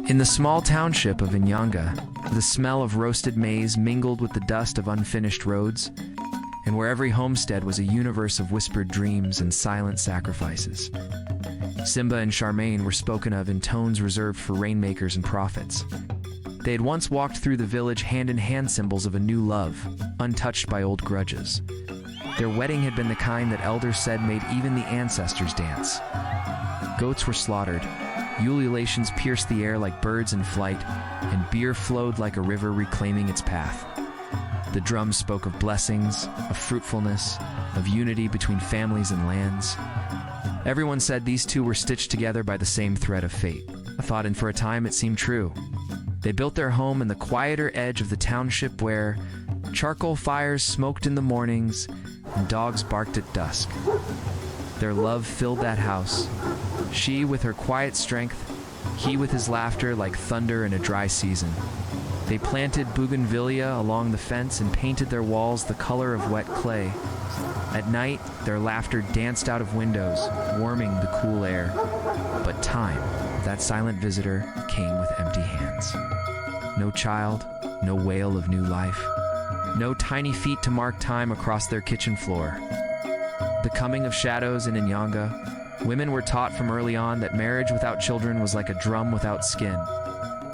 In the small township of Inyanga, the smell of roasted maize mingled with the dust of unfinished roads, and where every homestead was a universe of whispered dreams and silent sacrifices. Simba and Charmaine were spoken of in tones reserved for rainmakers and prophets. They had once walked through the village hand-in-hand, symbols of a new love, untouched by old grudges. Their wedding had been the kind that elders said made even the ancestors dance. Goats were slaughtered, ululations pierced the air like birds in flight, and beer flowed like a river reclaiming its path. The drums spoke of blessings, of fruitfulness, of unity between families and lands. Everyone said these two were stitched together by the same thread of fate. I thought, and for a time it seemed true. They built their home in the quieter edge of the township where charcoal fires smoked in the mornings and dogs barked at dusk. Their love filled that house, she with her quiet strength, he with his laughter like thunder in a dry season. They planted bougainvillea along the fence and painted their walls the color of wet clay. At night, their laughter danced out of windows, warming the cool air. But time, that silent visitor, came with empty hands. No child, no wail of new life, no tiny feet to mark time across their kitchen floor. The coming of shadows in Inyanga, women were taught from early on that marriage without children was like a drum without skin.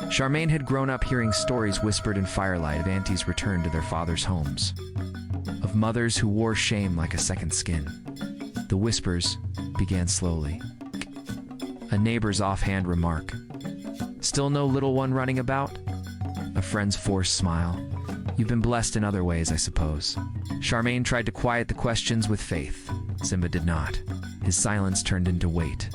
Charmaine had grown up hearing stories whispered in firelight of aunties returned to their fathers' homes, of mothers who wore shame like a second skin. The whispers began slowly. A neighbor's offhand remark. Still no little one running about? A friend's forced smile. You've been blessed in other ways, I suppose. Charmaine tried to quiet the questions with faith. Simba did not. His silence turned into weight.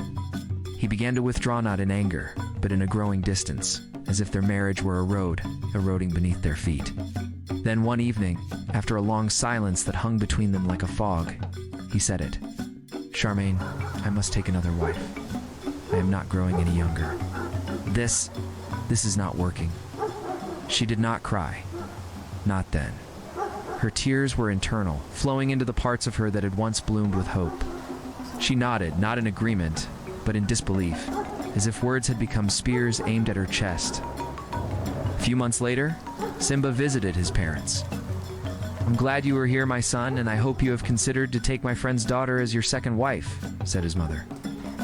He began to withdraw, not in anger, but in a growing distance, as if their marriage were a road, eroding beneath their feet. Then one evening, after a long silence that hung between them like a fog, he said it. Charmaine, I must take another wife. I am not growing any younger. This is not working. She did not cry. Not then. Her tears were internal, flowing into the parts of her that had once bloomed with hope. She nodded, not in agreement, but in disbelief, as if words had become spears aimed at her chest. A few months later, Simba visited his parents. I'm glad you are here, my son, and I hope you have considered to take my friend's daughter as your second wife, said his mother.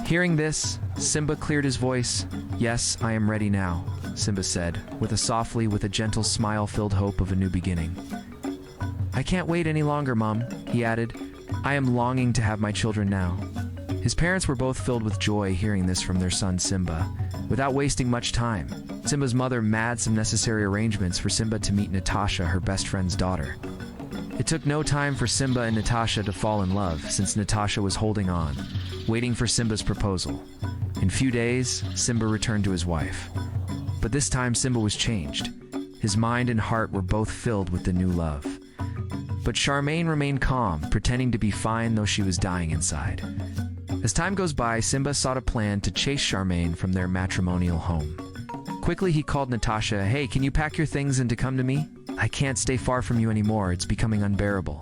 Hearing this, Simba cleared his voice. Yes, I am ready now, Simba said, with a gentle smile-filled hope of a new beginning. I can't wait any longer, Mom, he added. I am longing to have my children now. His parents were both filled with joy hearing this from their son Simba. Without wasting much time, Simba's mother made some necessary arrangements for Simba to meet Natasha, her best friend's daughter. It took no time for Simba and Natasha to fall in love, since Natasha was holding on, waiting for Simba's proposal. In few days, Simba returned to his wife. But this time Simba was changed. His mind and heart were both filled with the new love. But Charmaine remained calm, pretending to be fine though she was dying inside. As time goes by, Simba sought a plan to chase Charmaine from their matrimonial home. Quickly he called Natasha, Hey, can you pack your things and to come to me? I can't stay far from you anymore, it's becoming unbearable.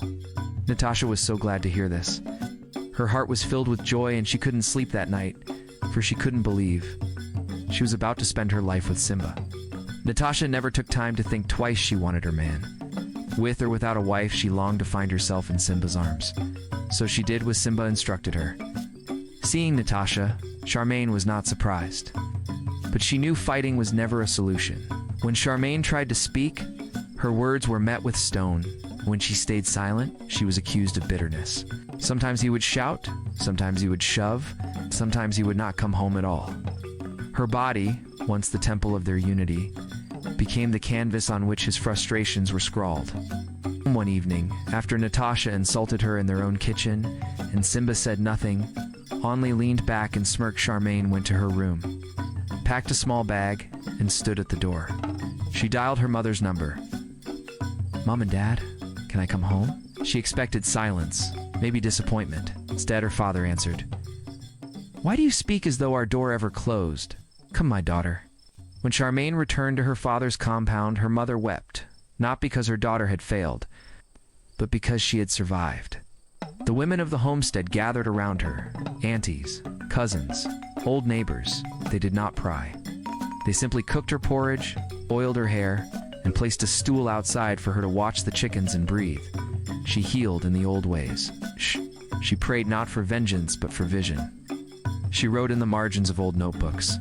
Natasha was so glad to hear this. Her heart was filled with joy and she couldn't sleep that night, for she couldn't believe. She was about to spend her life with Simba. Natasha never took time to think twice she wanted her man. With or without a wife, she longed to find herself in Simba's arms. So she did what Simba instructed her. Seeing Natasha, Charmaine was not surprised. But she knew fighting was never a solution. When Charmaine tried to speak, her words were met with stone. When she stayed silent, she was accused of bitterness. Sometimes he would shout, sometimes he would shove, sometimes he would not come home at all. Her body, once the temple of their unity, became the canvas on which his frustrations were scrawled. One evening, after Natasha insulted her in their own kitchen, and Simba said nothing, only leaned back and smirked, Charmaine went to her room, packed a small bag, and stood at the door. She dialed her mother's number. Mom and Dad, can I come home? She expected silence, maybe disappointment. Instead, her father answered, Why do you speak as though our door ever closed? Come, my daughter. When Charmaine returned to her father's compound, her mother wept, not because her daughter had failed, but because she had survived. The women of the homestead gathered around her, aunties, cousins, old neighbors. They did not pry. They simply cooked her porridge, oiled her hair, and placed a stool outside for her to watch the chickens and breathe. She healed in the old ways. She prayed not for vengeance, but for vision. She wrote in the margins of old notebooks.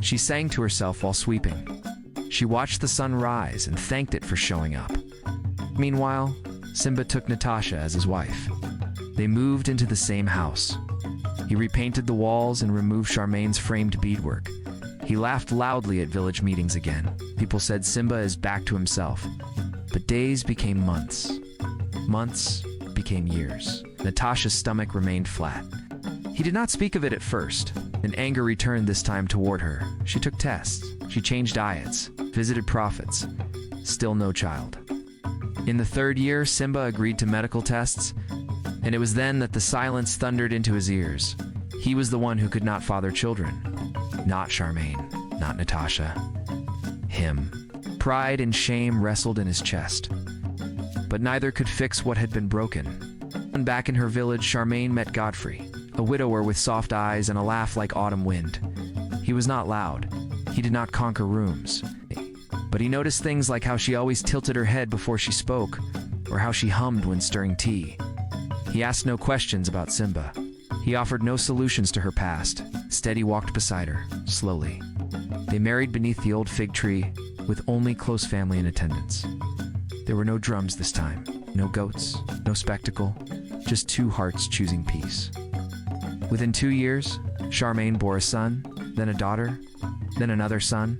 She sang to herself while sweeping. She watched the sun rise and thanked it for showing up. Meanwhile, Simba took Natasha as his wife. They moved into the same house. He repainted the walls and removed Charmaine's framed beadwork. He laughed loudly at village meetings again. People said Simba is back to himself. But days became months. Months became years. Natasha's stomach remained flat. He did not speak of it at first, and anger returned this time toward her. She took tests. She changed diets, visited prophets. Still no child. In the 3rd year, Simba agreed to medical tests, and it was then that the silence thundered into his ears. He was the one who could not father children. Not Charmaine, not Natasha. Him. Pride and shame wrestled in his chest. But neither could fix what had been broken. And back in her village, Charmaine met Godfrey, a widower with soft eyes and a laugh like autumn wind. He was not loud. He did not conquer rooms. But he noticed things like how she always tilted her head before she spoke, or how she hummed when stirring tea. He asked no questions about Simba. He offered no solutions to her past. Instead, he walked beside her, slowly. They married beneath the old fig tree, with only close family in attendance. There were no drums this time, no goats, no spectacle, just 2 hearts choosing peace. Within 2 years, Charmaine bore a son, then a daughter, then another son.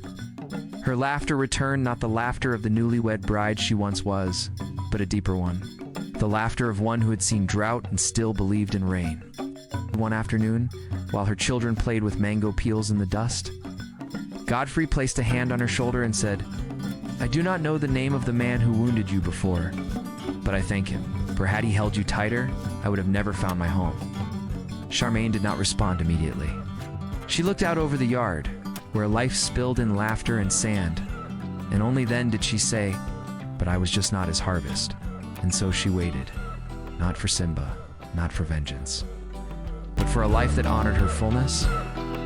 Her laughter returned, not the laughter of the newlywed bride she once was, but a deeper one. The laughter of one who had seen drought and still believed in rain. One afternoon, while her children played with mango peels in the dust, Godfrey placed a hand on her shoulder and said, "I do not know the name of the man who wounded you before, but I thank him, for had he held you tighter, I would have never found my home." Charmaine did not respond immediately. She looked out over the yard, where life spilled in laughter and sand, and only then did she say, "But I was just not his harvest." And so she waited, not for Simba, not for vengeance, but for a life that honored her fullness.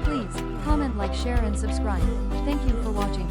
Please, comment, like, share and subscribe. Thank you for watching.